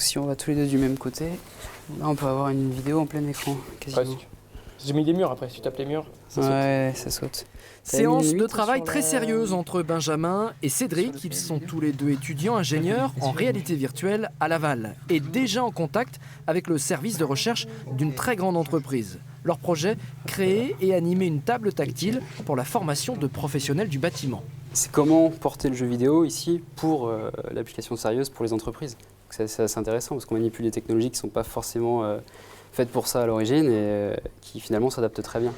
si on va tous les deux du même côté, là on peut avoir une vidéo en plein écran, quasiment. Presque. J'ai mis des murs après, si tu tapes les murs, ça saute. Ouais, ça saute. Séance de travail très sérieuse entre Benjamin et Cédric. Ils sont tous les deux étudiants ingénieurs en réalité virtuelle à Laval et déjà en contact avec le service de recherche d'une très grande entreprise. Leur projet, créer et animer une table tactile pour la formation de professionnels du bâtiment. C'est comment porter le jeu vidéo ici pour l'application sérieuse pour les entreprises. C'est assez intéressant parce qu'on manipule des technologies qui ne sont pas forcément faites pour ça à l'origine et qui finalement s'adaptent très bien.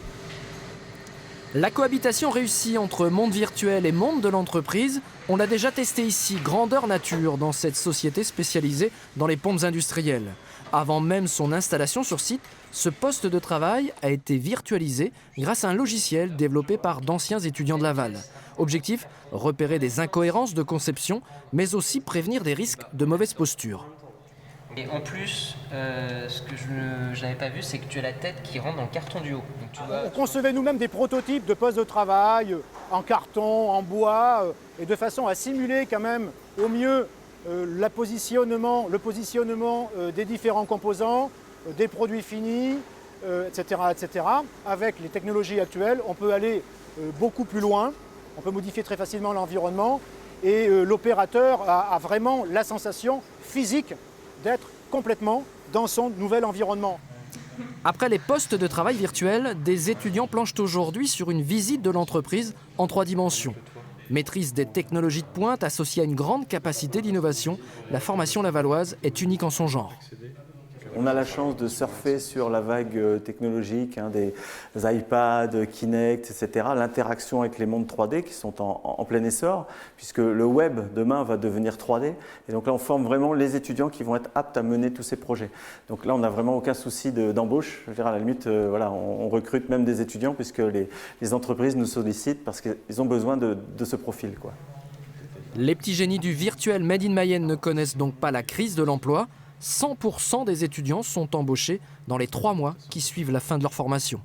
La cohabitation réussie entre monde virtuel et monde de l'entreprise, on l'a déjà testé ici, grandeur nature, dans cette société spécialisée dans les pompes industrielles. Avant même son installation sur site, ce poste de travail a été virtualisé grâce à un logiciel développé par d'anciens étudiants de Laval. Objectif, repérer des incohérences de conception, mais aussi prévenir des risques de mauvaise posture. Et en plus, ce que je n'avais pas vu, c'est que tu as la tête qui rentre dans le carton du haut. Donc, tu vois, on concevait nous-mêmes des prototypes de postes de travail en carton, en bois, et de façon à simuler quand même au mieux le positionnement des différents composants, des produits finis, etc., etc. Avec les technologies actuelles, on peut aller beaucoup plus loin, on peut modifier très facilement l'environnement, et l'opérateur a vraiment la sensation physique d'être complètement dans son nouvel environnement. Après les postes de travail virtuels, des étudiants planchent aujourd'hui sur une visite de l'entreprise en 3 dimensions. Maîtrise des technologies de pointe associée à une grande capacité d'innovation, la formation lavalloise est unique en son genre. On a la chance de surfer sur la vague technologique, des iPads, Kinect, etc. L'interaction avec les mondes 3D qui sont en plein essor, puisque le web demain va devenir 3D. Et donc là, on forme vraiment les étudiants qui vont être aptes à mener tous ces projets. Donc là, on n'a vraiment aucun souci d'embauche. Je veux dire, à la limite, on recrute même des étudiants puisque les entreprises nous sollicitent parce qu'ils ont besoin de ce profil, quoi. Les petits génies du virtuel Made in Mayenne ne connaissent donc pas la crise de l'emploi. 100% des étudiants sont embauchés dans les 3 mois qui suivent la fin de leur formation.